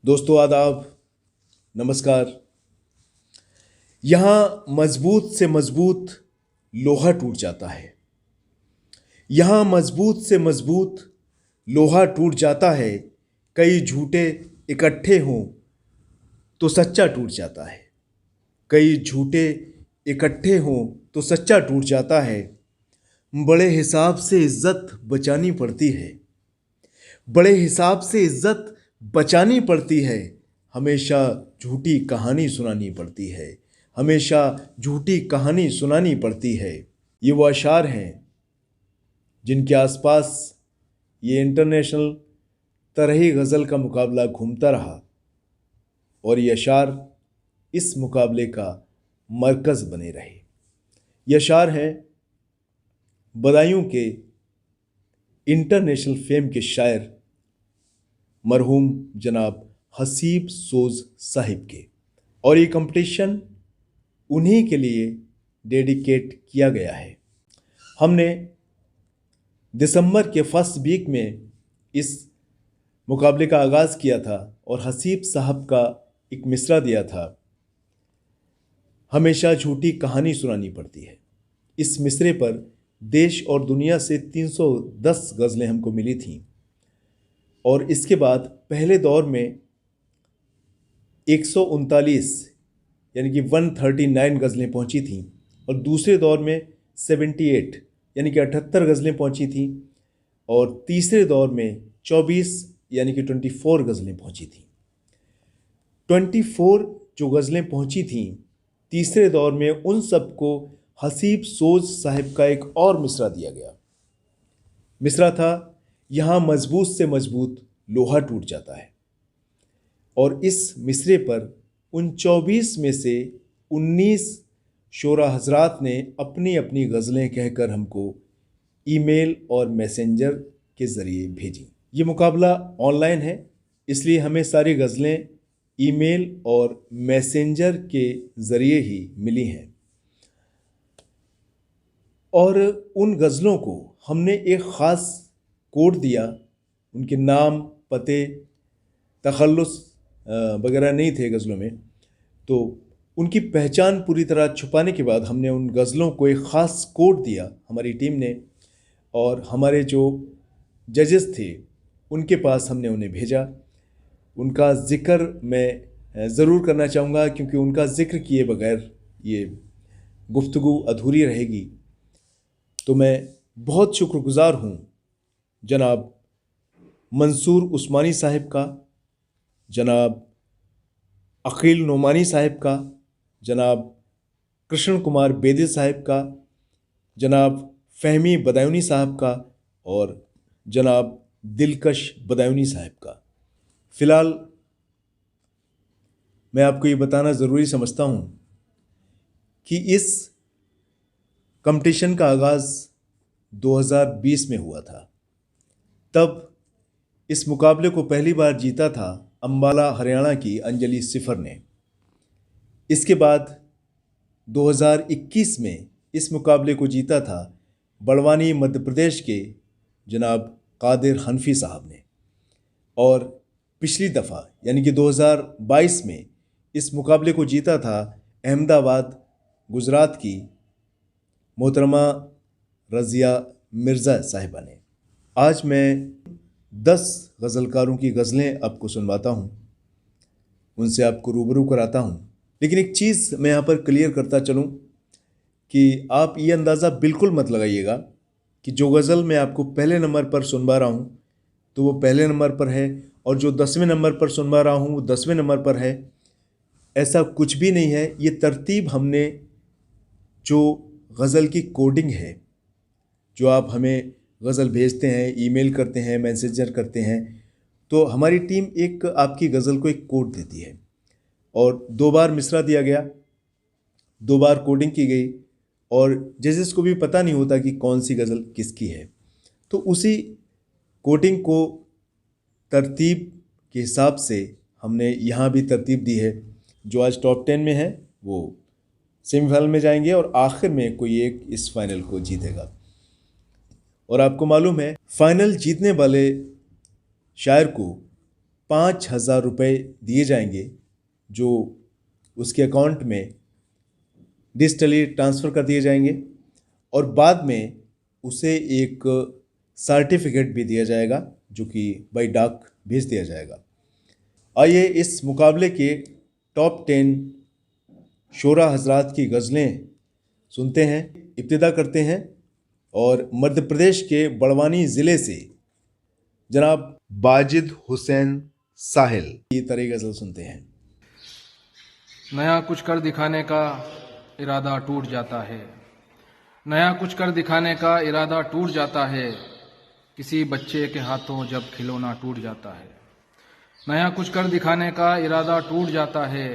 दोस्तों आदाब, नमस्कार। यहाँ मजबूत से मजबूत लोहा टूट जाता है। यहाँ मजबूत से मजबूत लोहा टूट जाता है। कई झूठे इकट्ठे हों तो सच्चा टूट जाता है। कई झूठे इकट्ठे हों तो सच्चा टूट जाता है। बड़े हिसाब से इज्जत बचानी पड़ती है। बड़े हिसाब से इज्जत बचानी पड़ती है। हमेशा झूठी कहानी सुनानी पड़ती है। हमेशा झूठी कहानी सुनानी पड़ती है। ये वो अशार हैं जिनके आसपास ये इंटरनेशनल तरही गज़ल का मुकाबला घूमता रहा और ये अशार इस मुकाबले का मरकज़ बने रहे। ये अशार हैं बदायूं के इंटरनेशनल फेम के शायर मरहूम जनाब हसीब सोज साहिब के, और ये कंपटीशन उन्हीं के लिए डेडिकेट किया गया है। हमने दिसंबर के फर्स्ट वीक में इस मुकाबले का आगाज़ किया था और हसीब साहब का एक मिसरा दिया था, हमेशा झूठी कहानी सुनानी पड़ती है। इस मिसरे पर देश और दुनिया से 310 गज़लें हमको मिली थीं और इसके बाद पहले दौर में 139 यानी कि 139 गज़लें पहुंची थीं और दूसरे दौर में 78 यानी कि 78 गज़लें पहुंची थीं और तीसरे दौर में 24 यानी कि 24 गज़लें पहुंची थीं। 24 जो गज़लें पहुंची थीं तीसरे दौर में, उन सबको हसीब सोज साहिब का एक और मिसरा दिया गया। मिसरा था, यहाँ मजबूत से मजबूत लोहा टूट जाता है। और इस मिसरे पर उन 24 में से 19 शोरा हजरात ने अपनी अपनी गज़लें कहकर हमको ईमेल और मैसेंजर के ज़रिए भेजी। ये मुकाबला ऑनलाइन है, इसलिए हमें सारी गज़लें ईमेल और मैसेंजर के ज़रिए ही मिली हैं और उन गज़लों को हमने एक ख़ास कोड दिया। उनके नाम, पते, तखल्लुस वगैरह नहीं थे गज़लों में, तो उनकी पहचान पूरी तरह छुपाने के बाद हमने उन गज़लों को एक ख़ास कोड दिया हमारी टीम ने, और हमारे जो जजेस थे उनके पास हमने उन्हें भेजा। उनका ज़िक्र मैं ज़रूर करना चाहूँगा क्योंकि उनका ज़िक्र किए बगैर ये गुफ्तगू अधूरी रहेगी। तो मैं बहुत शुक्रगुज़ार हूँ जनाब मंसूर उस्मानी साहिब का, जनाब अकील नोमानी साहिब का, जनाब कृष्ण कुमार बेदी साहिब का, जनाब फ़हमी बदायूनी साहब का और जनाब दिलकश बदायूनी साहब का। फ़िलहाल मैं आपको ये बताना ज़रूरी समझता हूँ कि इस कंपटीशन का आगाज़ 2020 में हुआ था। तब इस मुकाबले को पहली बार जीता था अम्बाला हरियाणा की अंजलि सिफर ने। इसके बाद 2021 में इस मुकाबले को जीता था बड़वानी मध्य प्रदेश के जनाब कादिर हनफी साहब ने, और पिछली दफ़ा यानी कि 2022 में इस मुकाबले को जीता था अहमदाबाद गुजरात की मोहतरमा रज़िया मिर्ज़ा साहिबा ने। आज मैं 10 गज़लकारों की गज़लें आपको सुनवाता हूँ, उनसे आपको रूबरू कराता हूँ। लेकिन एक चीज़ मैं यहाँ पर क्लियर करता चलूँ कि आप ये अंदाज़ा बिल्कुल मत लगाइएगा कि जो गज़ल मैं आपको पहले नंबर पर सुनवा रहा हूँ तो वो पहले नंबर पर है और जो 10वें नंबर पर सुनवा रहा हूँ वो 10वें नंबर पर है। ऐसा कुछ भी नहीं है। ये तरतीब हमने, जो गज़ल की कोडिंग है, जो आप हमें गज़ल भेजते हैं, ईमेल करते हैं, मैसेंजर करते हैं, तो हमारी टीम एक आपकी गज़ल को एक कोड देती है और 2 बार मिसरा दिया गया, 2 बार कोडिंग की गई और जजेस को भी पता नहीं होता कि कौन सी गज़ल किसकी है। तो उसी कोडिंग को तरतीब के हिसाब से हमने यहाँ भी तरतीब दी है। जो आज टॉप 10 में है वो सेमीफाइनल में जाएंगे और आखिर में कोई एक इस फाइनल को जीतेगा। और आपको मालूम है फाइनल जीतने वाले शायर को 5,000 रुपये दिए जाएंगे जो उसके अकाउंट में डिजिटली ट्रांसफ़र कर दिए जाएंगे और बाद में उसे एक सर्टिफिकेट भी दिया जाएगा जो कि बाई डाक भेज दिया जाएगा। आइए इस मुकाबले के टॉप 10 शोरा हजरात की गज़लें सुनते हैं। इब्तिदा करते हैं और मध्य प्रदेश के बड़वानी ज़िले से जनाब बाजिद हुसैन साहिल की तरह गज़ल सुनते हैं। नया कुछ कर दिखाने का इरादा टूट जाता है, नया कुछ कर दिखाने का इरादा टूट जाता है, किसी बच्चे के हाथों जब खिलौना टूट जाता है। नया कुछ कर दिखाने का इरादा टूट जाता है,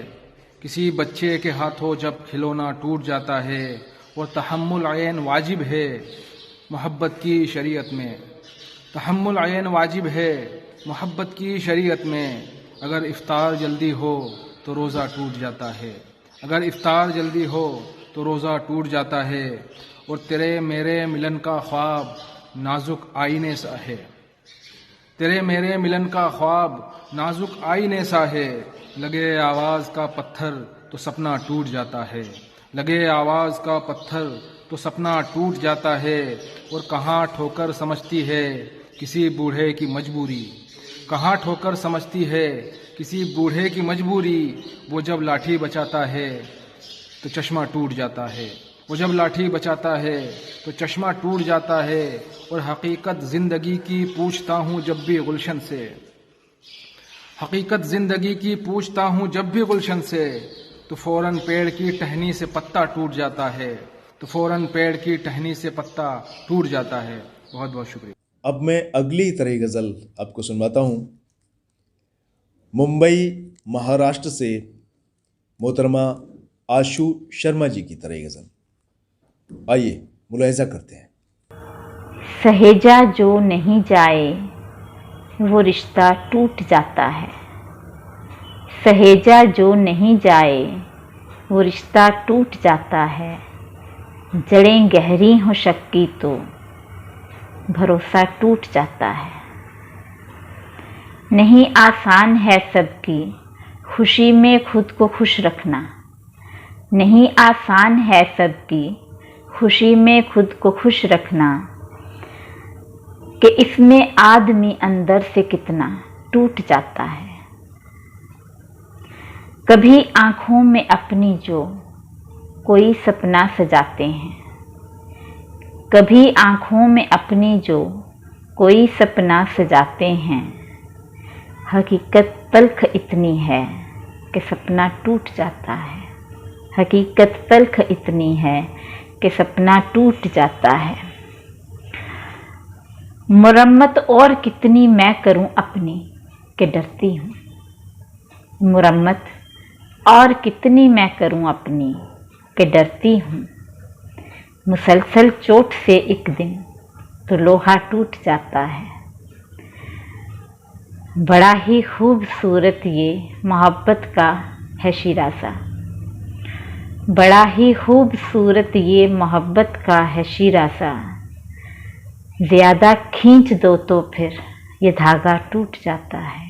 किसी बच्चे के हाथों जब खिलौना टूट जाता है। और तहम्मुल ऐन वाजिब है मोहब्बत की शरीयत में, तहम्मुल ऐन वाजिब है मोहब्बत की शरीयत में। अगर इफ्तार जल्दी हो तो रोज़ा टूट जाता है, अगर इफ्तार जल्दी हो तो रोज़ा टूट जाता है। और तेरे मेरे मिलन का ख्वाब नाजुक आईने सा है, तेरे मेरे मिलन का ख्वाब नाजुक आईने सा है। लगे आवाज़ का पत्थर तो सपना टूट जाता है, लगे आवाज़ का पत्थर तो सपना टूट जाता है। और कहाँ ठोकर समझती है किसी बूढ़े की मजबूरी, कहाँ ठोकर समझती है किसी बूढ़े की मजबूरी। वो जब लाठी बचाता है तो चश्मा टूट जाता है, वो जब लाठी बचाता है तो चश्मा टूट जाता है। और हकीकत ज़िंदगी की पूछता हूँ जब भी गुलशन से, हकीकत ज़िंदगी की पूछता हूँ जब भी गुलशन से, तो फ़ौरन पेड़ की टहनी से पत्ता टूट जाता है, तो फ़ौरन पेड़ की टहनी से पत्ता टूट जाता है। बहुत बहुत शुक्रिया। अब मैं अगली तरह गज़ल आपको सुनवाता हूँ। मुंबई महाराष्ट्र से मोहतरमा आशु शर्मा जी की तरह गज़ल। आइए मुलाहिज़ा करते हैं। सहेजा जो नहीं जाए वो रिश्ता टूट जाता है, सहेजा जो नहीं जाए वो रिश्ता टूट जाता है। जड़ें गहरी हो शक की तो भरोसा टूट जाता है। नहीं आसान है सबकी खुशी में खुद को खुश रखना, नहीं आसान है सबकी खुशी में खुद को खुश रखना। कि इसमें आदमी अंदर से कितना टूट जाता है। कभी आँखों में अपनी जो कोई सपना सजाते हैं, कभी आँखों में अपनी जो कोई सपना सजाते हैं। हकीकत तल्ख इतनी है कि सपना टूट जाता है, हकीकत तल्ख इतनी है कि सपना टूट जाता है। मुरम्मत और कितनी मैं करूं अपनी कि डरती हूँ, मुरम्मत और कितनी मैं करूं अपनी कि डरती हूँ। मुसलसल चोट से एक दिन तो लोहा टूट जाता है। बड़ा ही खूबसूरत ये मोहब्बत का है शिराज़ा, बड़ा ही खूबसूरत ये मोहब्बत का है शिराज़ा। ज़्यादा खींच दो तो फिर ये धागा टूट जाता है,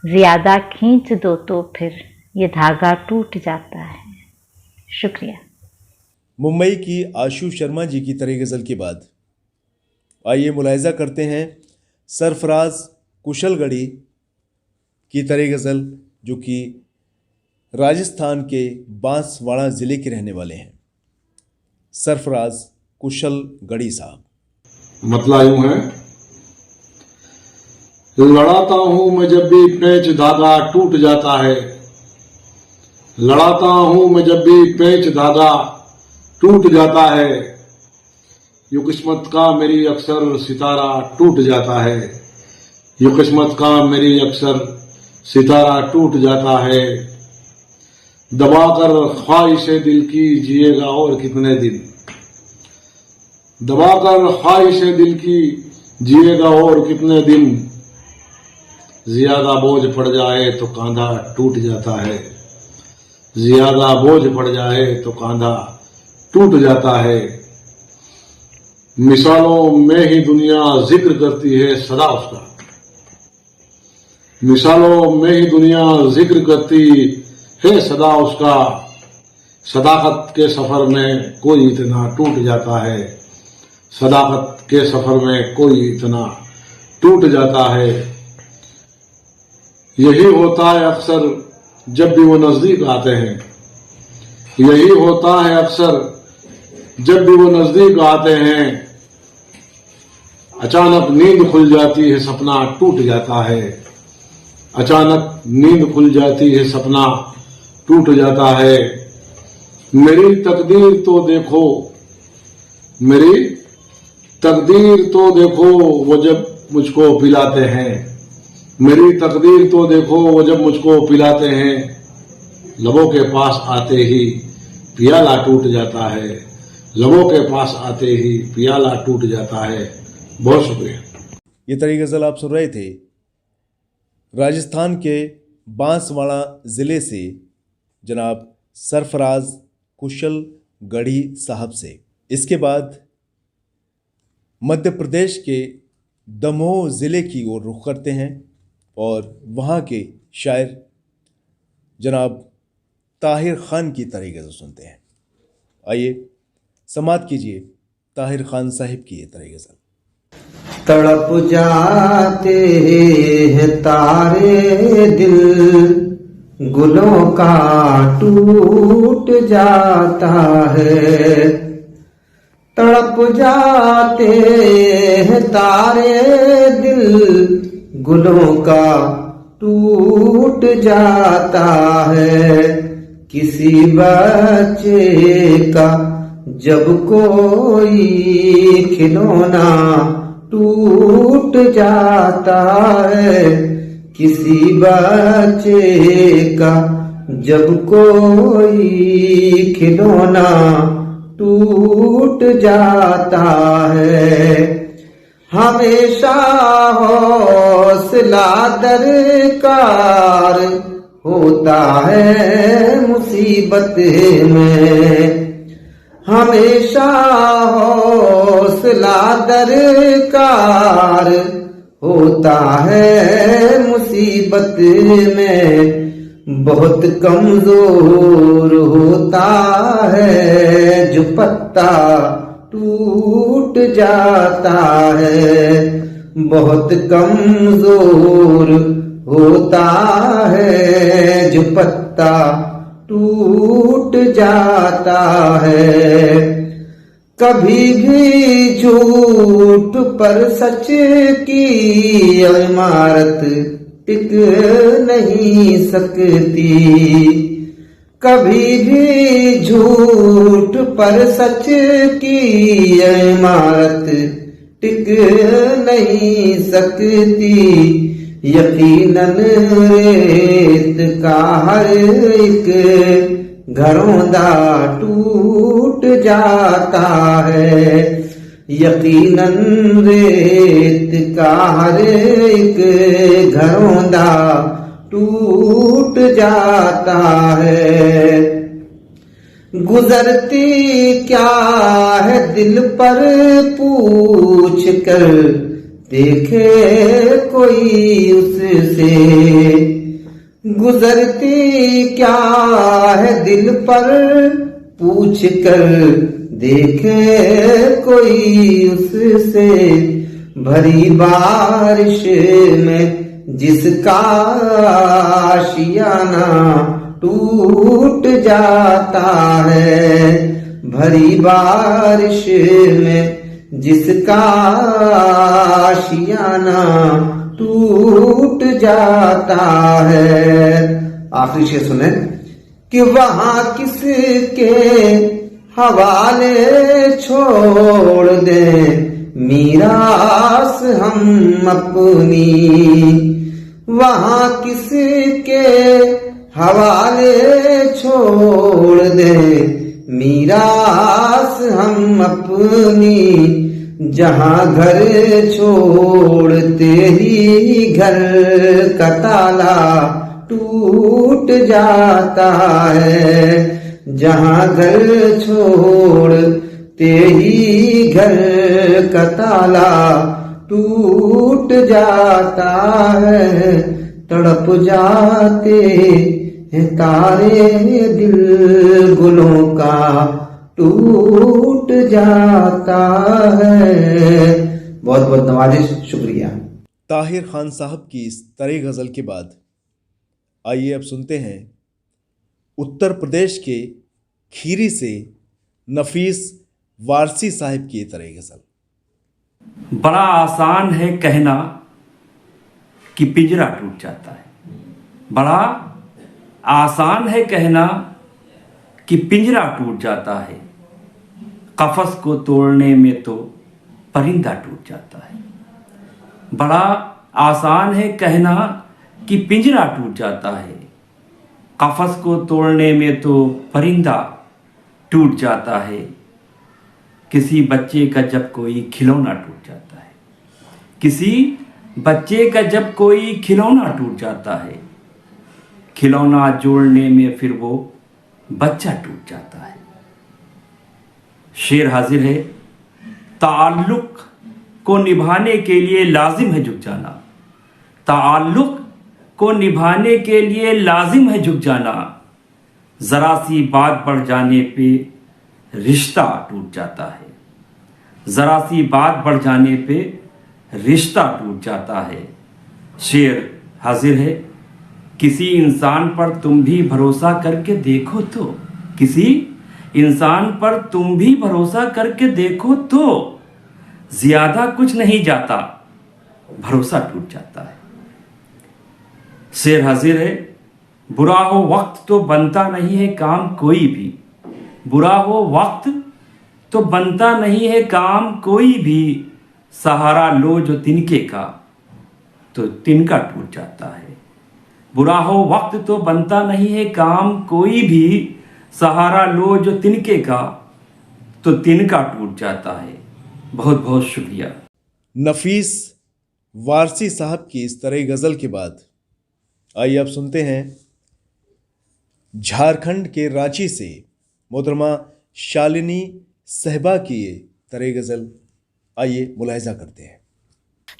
ज़्यादा खींच दो तो फिर ये धागा टूट जाता है। शुक्रिया। मुंबई की आशु शर्मा जी की तरह गज़ल के बाद आइए मुलाहिज़ा करते हैं सरफराज कुशलगढ़ी की तरह गज़ल, जो कि राजस्थान के बांसवाड़ा ज़िले के रहने वाले हैं। सरफराज कुशलगढ़ी साहब। मतला यूं है, लड़ाता हूं मैं जब भी पेच धागा टूट जाता है, लड़ाता हूं मैं जब भी पेच धागा टूट जाता है। यूं किस्मत का मेरी अक्सर सितारा टूट जाता है, यूं किस्मत का मेरी अक्सर सितारा टूट जाता है। दबाकर ख्वाहिशे दिल की जिएगा और कितने दिन, दबाकर ख्वाहिशे दिल की जिएगा और कितने दिन। ज्यादा बोझ पड़ जाए तो कांधा टूट जाता है, ज्यादा बोझ पड़ जाए तो कांधा टूट जाता है। मिसालों में ही दुनिया जिक्र करती है सदा उसका, मिसालों में ही दुनिया जिक्र करती है सदा उसका, सदाकत के सफर में कोई इतना टूट जाता है, सदाकत के सफर में कोई इतना टूट जाता है। यही होता है अक्सर जब भी वो नजदीक आते हैं, यही होता है अक्सर जब भी वो नजदीक आते हैं। अचानक नींद खुल जाती है, सपना टूट जाता है, अचानक नींद खुल जाती है, सपना टूट जाता है। मेरी तकदीर तो देखो, मेरी तकदीर तो देखो वो जब मुझको पिलाते हैं, मेरी तकदीर तो देखो वो जब मुझको पिलाते हैं। लबों के पास आते ही पियाला टूट जाता है, लबों के पास आते ही पियाला टूट जाता है। बहुत शुक्रिया। ये तरी गज़ल आप सुन रहे थे राजस्थान के बांसवाड़ा ज़िले से जनाब सरफराज कुशल गढ़ी साहब से। इसके बाद मध्य प्रदेश के दमोह ज़िले की ओर रुख करते हैं और वहाँ के शायर जनाब ताहिर खान की तरी गज़ल सुनते हैं। आइए समात कीजिए ताहिर खान साहिब की ये तरी गज़ल। तड़प जाते हैं तारे दिल, गुलों का टूट जाता है। तड़प जाते हैं तारे दिल, गुलों का टूट जाता है। किसी बच्चे का जब कोई खिलौना टूट जाता है, किसी बच्चे का जब कोई खिलौना टूट जाता है। हमेशा हौसला दरकार होता है मुसीबत में, हमेशा हौसला दरकार होता है मुसीबत में। बहुत कमजोर होता है जो पत्ता टूट जाता है, बहुत कमजोर होता है जो पत्ता टूट जाता है। कभी भी झूठ पर सच की इमारत टिक नहीं सकती, कभी भी झूठ पर सच की इमारत टिक नहीं सकती। यकीनन रेत का हर एक घरौंदा टूट जाता है, यकीनन रेत का हर एक घरौंदा टूट जाता है। गुजरती क्या है दिल पर पूछ कर देखे कोई उससे, गुजरती क्या है दिल पर पूछ कर देखे कोई उससे। भरी बारिश में जिसका आशियाना टूट जाता है, भरी बारिश में जिसका आशियाना टूट जाता है। आखिरी शेर सुने कि वहां किसके हवाले छोड़ दे मीरास हम अपनी, वहां किसके हवाले छोड़ दे मीरास हम अपनी। जहां घर छोड़ते ही घर का ताला टूट जाता है, जहां घर छोड़ते ही घर का ताला टूट जाता है। तड़प जाते हैं तारे, दिल गुलों का टूट जाता है। बहुत बहुत नवाजिश, शुक्रिया। ताहिर खान साहब की इस तरे गज़ल के बाद आइए अब सुनते हैं उत्तर प्रदेश के खीरी से नफीस वारसी साहिब की तरे गज़ल। बड़ा आसान है कहना कि पिंजरा टूट जाता है, बड़ा आसान है कहना कि पिंजरा टूट जाता है, कफस को तोड़ने में तो परिंदा टूट जाता है। बड़ा आसान है कहना कि पिंजरा टूट जाता है, कफस को तोड़ने में तो परिंदा टूट जाता है। किसी बच्चे का जब कोई खिलौना टूट जाता है, किसी बच्चे का जब कोई खिलौना टूट जाता है, खिलौना जोड़ने में फिर वो बच्चा टूट जाता है। शेर हाजिर है। ताल्लुक को निभाने के लिए लाजिम है झुक जाना, ताल्लुक को निभाने के लिए लाजिम है झुक जाना, जरा सी बात बढ़ जाने पे रिश्ता टूट जाता है, जरा सी बात बढ़ जाने पे रिश्ता टूट जाता है। शेर हाजिर है। किसी इंसान पर तुम भी भरोसा करके देखो तो, किसी इंसान पर तुम भी भरोसा करके देखो तो, ज्यादा कुछ नहीं जाता, भरोसा टूट जाता है। शेर हाजिर है। बुरा हो वक्त तो बनता नहीं है काम कोई भी, बुरा हो वक्त तो बनता नहीं है काम कोई भी, सहारा लो जो तिनके का तो तिनका टूट जाता है। बुरा हो वक्त तो बनता नहीं है काम कोई भी, सहारा लो जो तिनके का तो तिनका टूट जाता है। बहुत बहुत शुक्रिया। नफीस वारसी साहब की इस तरह गज़ल के बाद आइए अब सुनते हैं झारखंड के रांची से मोहतरमा शालिनी सहबा की ये तरह गज़ल। आइए मुलाहिजा करते हैं।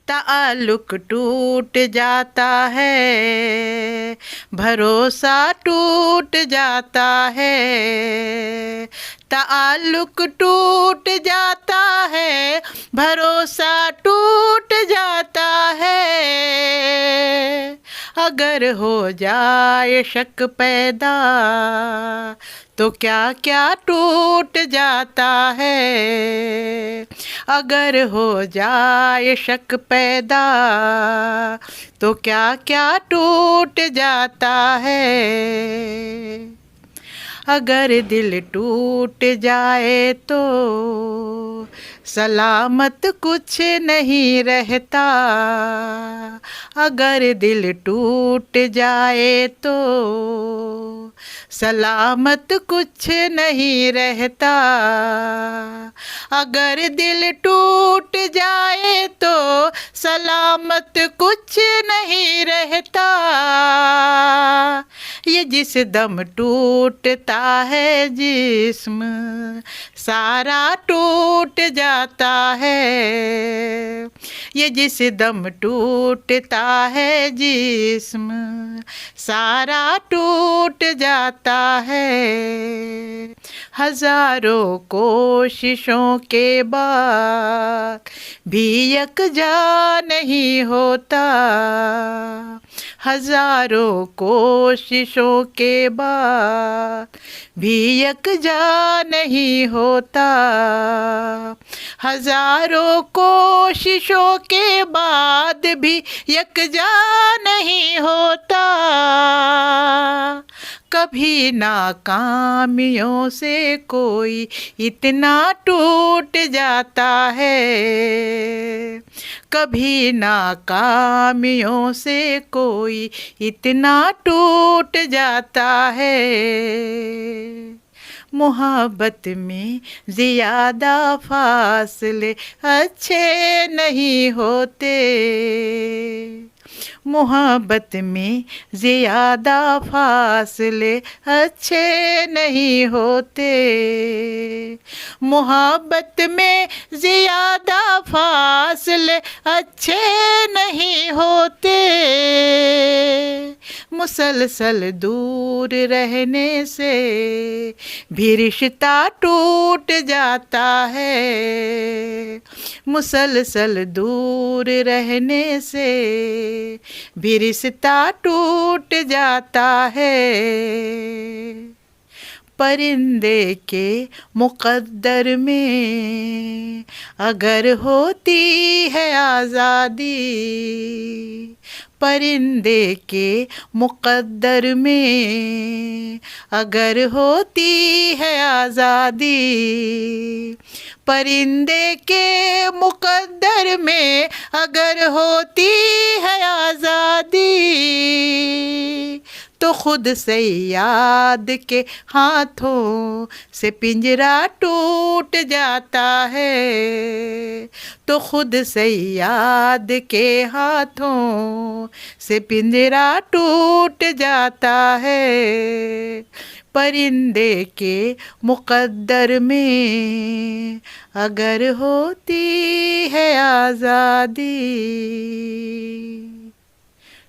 ताल्लुक टूट जाता है, भरोसा टूट जाता है, ताल्लुक टूट जाता है, भरोसा टूट जाता है। अगर हो जाए शक पैदा तो क्या क्या टूट जाता है, अगर हो जाए शक पैदा तो क्या क्या टूट जाता है। अगर दिल टूट जाए तो सलामत कुछ नहीं रहता, अगर दिल टूट जाए तो सलामत कुछ नहीं रहता, अगर दिल टूट जाए तो सलामत कुछ नहीं रहता। ये जिस दम टूटता है जिस्म सारा टूट जाता है, ये जिस दम टूटता है जिस्म सारा टूट जाता है। हजारों कोशिशों के बाद भी यकजा नहीं होता, हजारों कोशिशों के बाद भी यकजा नहीं होता, हजारों कोशिशों के बाद भी यकजा नहीं होता। कभी नाकामियों से कोई इतना टूट जाता है, कभी नाकामियों से कोई इतना टूट जाता है। मोहब्बत में ज़्यादा फासले अच्छे नहीं होते, मोहब्बत में ज़्यादा फासले अच्छे नहीं होते, मोहब्बत में ज़्यादा फासले अच्छे नहीं होते, मुसलसल दूर रहने से भी रिश्ता टूट जाता है, मुसलसल दूर रहने से भी रिश्ता टूट जाता है। परिंदे के मुक़द्दर में अगर होती है आज़ादी, परिंदे के मुक़द्दर में अगर होती है आज़ादी, परिंदे के मुक़द्दर में अगर होती है आज़ादी, तो खुद सैयाद के हाथों से पिंजरा टूट जाता है, तो खुद सैयाद के हाथों से पिंजरा टूट जाता है। परिंदे के मुक़द्दर में अगर होती है आज़ादी।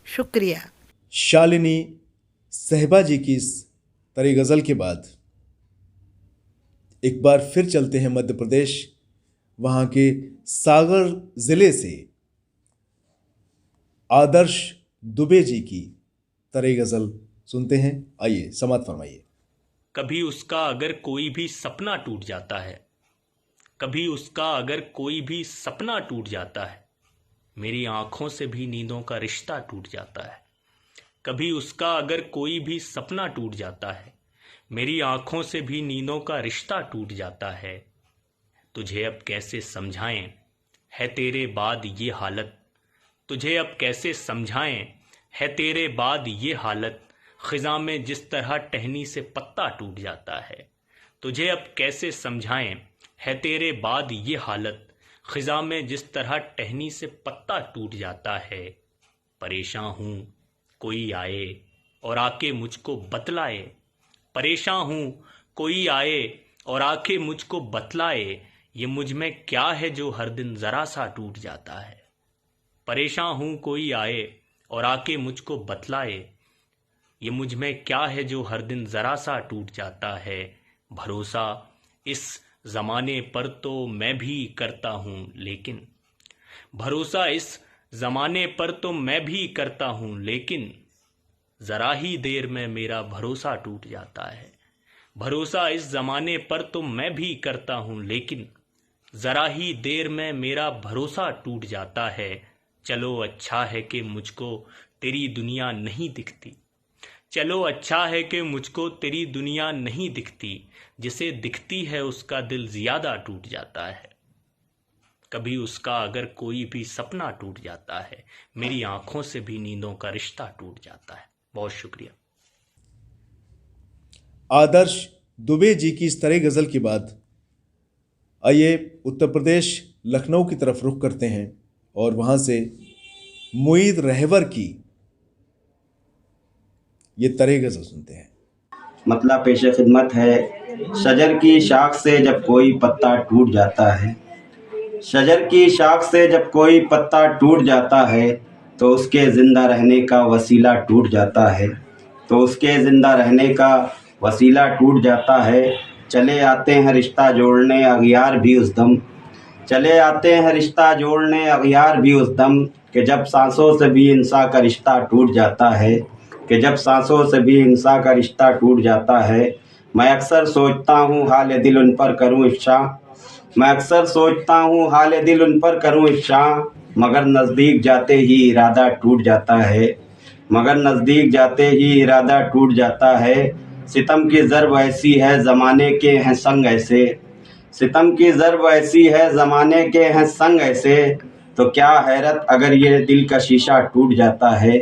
शुक्रिया। शालिनी सहबा जी की इस तरी गज़ल के बाद एक बार फिर चलते हैं मध्य प्रदेश, वहाँ के सागर ज़िले से आदर्श दुबे जी की तरी गज़ल सुनते हैं। आइए समाअत फरमाइए। कभी उसका अगर कोई भी सपना टूट जाता है, कभी उसका अगर कोई भी सपना टूट जाता है, मेरी आँखों से भी नींदों का रिश्ता टूट जाता है। कभी उसका अगर कोई भी सपना टूट जाता है, मेरी आँखों से भी नींदों का रिश्ता टूट जाता है। तुझे अब कैसे समझाएं है तेरे बाद ये हालत, तुझे अब कैसे समझाएं है तेरे बाद ये हालत, ख़िज़ा में जिस तरह टहनी से पत्ता टूट जाता है। तुझे अब कैसे समझाएं है तेरे बाद ये हालत, ख़िज़ा में जिस तरह टहनी से पत्ता टूट जाता है। परेशान हूँ कोई आए और आके मुझको बतलाए, परेशान हूँ कोई आए और आके मुझको बतलाए, ये मुझ में क्या है जो हर दिन ज़रा सा टूट जाता है। परेशान हूँ कोई आए और आके मुझको बतलाए, ये मुझ में क्या है जो हर दिन ज़रा सा टूट जाता है। भरोसा इस ज़माने पर तो मैं भी करता हूँ लेकिन, भरोसा इस ज़माने पर तो मैं भी करता हूँ लेकिन, ज़रा ही देर में मेरा भरोसा टूट जाता है। भरोसा इस ज़माने पर तो मैं भी करता हूँ लेकिन, ज़रा ही देर में मेरा भरोसा टूट जाता है। चलो अच्छा है कि मुझको तेरी दुनिया नहीं दिखती, चलो अच्छा है कि मुझको तेरी दुनिया नहीं दिखती, जिसे दिखती है उसका दिल ज़्यादा टूट जाता है। कभी उसका अगर कोई भी सपना टूट जाता है, मेरी आंखों से भी नींदों का रिश्ता टूट जाता है। बहुत शुक्रिया। आदर्श दुबे जी की इस तरह गज़ल के बाद आइए उत्तर प्रदेश लखनऊ की तरफ रुख करते हैं और वहाँ से मुईद रहवर की ये तरह गज़ल सुनते हैं। मतलब पेशे खिदमत है। शजर की शाख से जब कोई पत्ता टूट जाता है, शजर की शाख से जब कोई पत्ता टूट जाता है, तो उसके ज़िंदा रहने का वसीला टूट जाता है, तो उसके ज़िंदा रहने का वसीला टूट जाता है। चले आते हैं रिश्ता जोड़ने अगियार भी उस दम, चले आते हैं रिश्ता जोड़ने अगियार भी उस दम, कि जब सांसों से भी इंसान का रिश्ता टूट जाता है, कि जब सांसों से भी इंसान का रिश्ता टूट जाता है। मैं अक्सर सोचता हूँ हाल दिल उन पर करूँ इफ्शा, मैं अक्सर सोचता हूँ हाल दिल उन पर करूँ इफ्शा, मगर नज़दीक जाते ही इरादा टूट जाता है, मगर नज़दीक जाते ही इरादा टूट जाता है। सितम की ज़र्ब ऐसी है ज़माने के हैं संग ऐसे, सितम की ज़र्ब ऐसी है ज़माने के हैं संग ऐसे, तो क्या हैरत अगर ये दिल का शीशा टूट जाता है,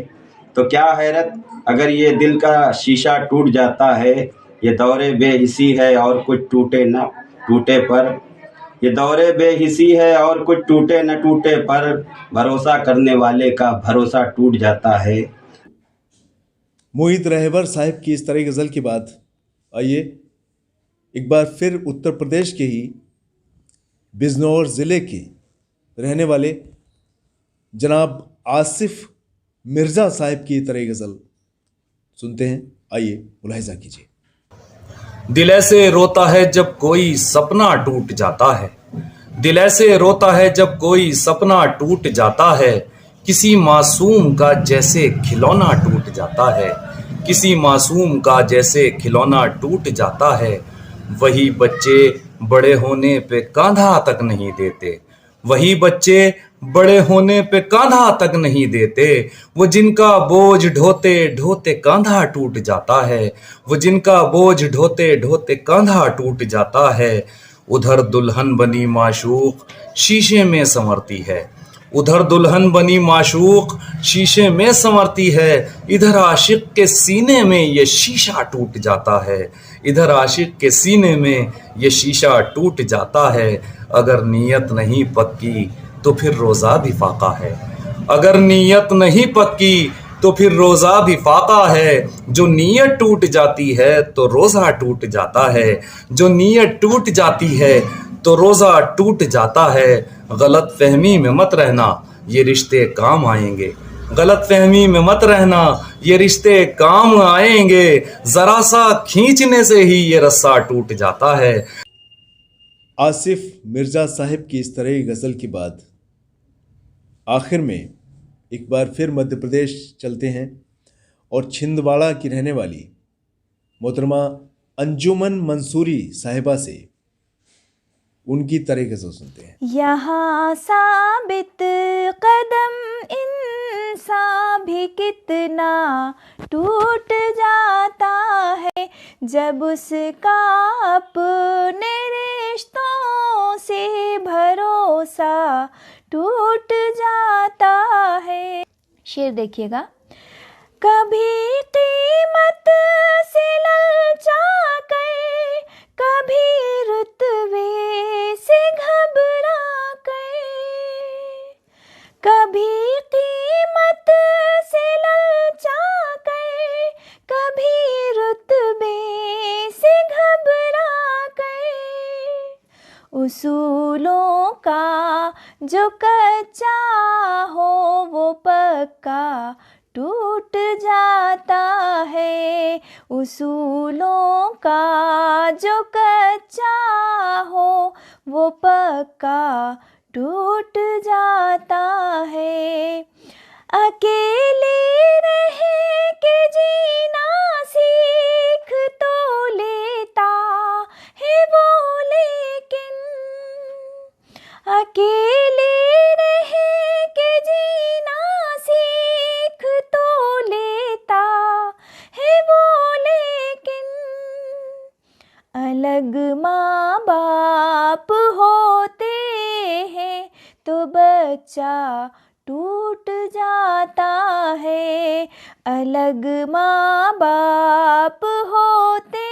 तो क्या हैरत अगर ये दिल का शीशा टूट जाता है। ये दौरे बेहिसी है और कुछ टूटे न टूटे पर, ये दौरे बेहिसी है और कुछ टूटे न टूटे पर भरोसा करने वाले का भरोसा टूट जाता है। मोहित रहबर साहब की इस तरह की गज़ल के बाद आइए एक बार फिर उत्तर प्रदेश के ही बिजनौर ज़िले के रहने वाले जनाब आसिफ मिर्ज़ा साहब की तरह गज़ल सुनते हैं। आइए मुलाहिजा कीजिए। दिल ऐसे रोता है जब कोई सपना टूट जाता है, दिल ऐसे रोता है जब कोई सपना टूट जाता है, किसी मासूम का जैसे खिलौना टूट जाता है, किसी मासूम का जैसे खिलौना टूट जाता है। वही बच्चे बड़े होने पे कांधा तक नहीं देते, वही बच्चे बड़े होने पे कांधा तक नहीं देते, वो जिनका बोझ ढोते ढोते कांधा टूट जाता है, वो जिनका बोझ ढोते ढोते कांधा टूट जाता है। उधर दुल्हन बनी माशूक शीशे में संवरती है, उधर दुल्हन बनी माशूक शीशे में संवरती है, इधर आशिक के सीने में ये शीशा टूट जाता है, इधर आशिक के सीने में ये शीशा टूट जाता है। अगर नीयत नहीं पक्की तो फिर रोज़ा भी फाका है, अगर नीयत नहीं पक्की तो फिर रोज़ा भी फाका है। जो नीयत टूट जाती है तो रोज़ा टूट जाता है, जो नीयत टूट जाती है तो रोज़ा टूट जाता है। गलत फहमी में मत रहना, ये रिश्ते काम आएंगे, गलत फहमी में मत रहना, ये रिश्ते काम आएंगे, जरा सा खींचने से ही ये रस्सा टूट जाता है। आसिफ मिर्ज़ा साहब की इस तरह की गज़ल के बाद आखिर में एक बार फिर मध्य प्रदेश चलते हैं और छिंदवाड़ा की रहने वाली मोहतरमा अंजुमन मंसूरी साहिबा से उनकी तरह गज़ल सुनते हैं। यहाँ साबित कदम इंसान भी कितना टूट जाता है, जब उसका अपने रिश्तों से भरोसा टूट जाता है। शेर देखिएगा। कभी कीमत से ललचा कर, कभी रुतबे से घबरा कर, कभी कीमत से ललचा कर, कभी रुतबे से घबरा कर, उसूलों का जो कच्चा हो वो पक्का टूट जाता है, उसूलों का जो कच्चा हो वो पक्का टूट जाता है। अकेले रह के जीना सीख तो लेता है वो, लेकिन अकेले रह के जीना सीख तो लेता है वो, लेकिन अलग माँ बाप होते हैं तो बच्चा टूट जाता है, अलग माँ बाप होते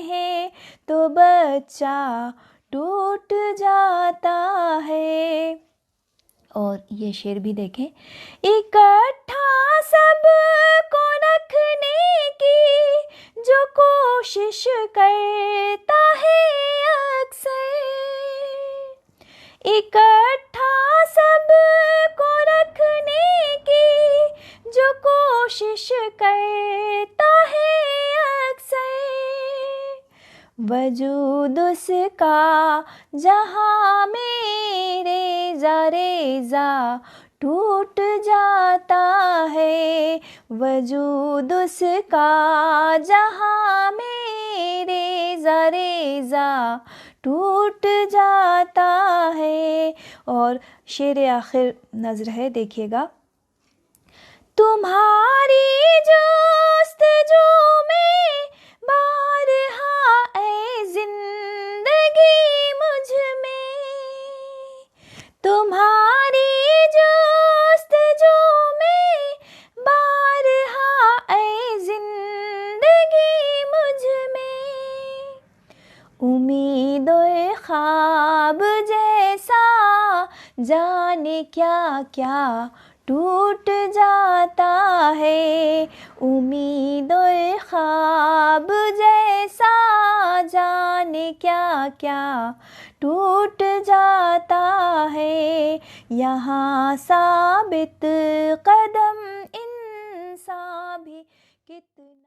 हैं तो बच्चा टूट जाता है। और ये शेर भी देखें। इकट्ठा सब को रखने की जो कोशिश करता है अक्सर, इकट्ठा सब को रखने की जो कोशिश करता है अक्सर, वजूद उसका जहाँ मेरे ज़ारेज़ा टूट जाता है, वजूद उसका जहाँ मेरे ज़ारेज़ा टूट जाता है। और शेर आखिर नज़र है, देखिएगा। तुम्हारी जस्तजू में बारहा ऐ जिंदगी मुझ में, तुम्हारी जस्तजू में बारहा ऐ जिंदगी मुझ में, उम्मीद ख्वाब जाने क्या क्या टूट जाता है, उम्मीद और ख्वाब जैसा जाने क्या क्या टूट जाता है। यहाँ साबित कदम इंसान भी कितना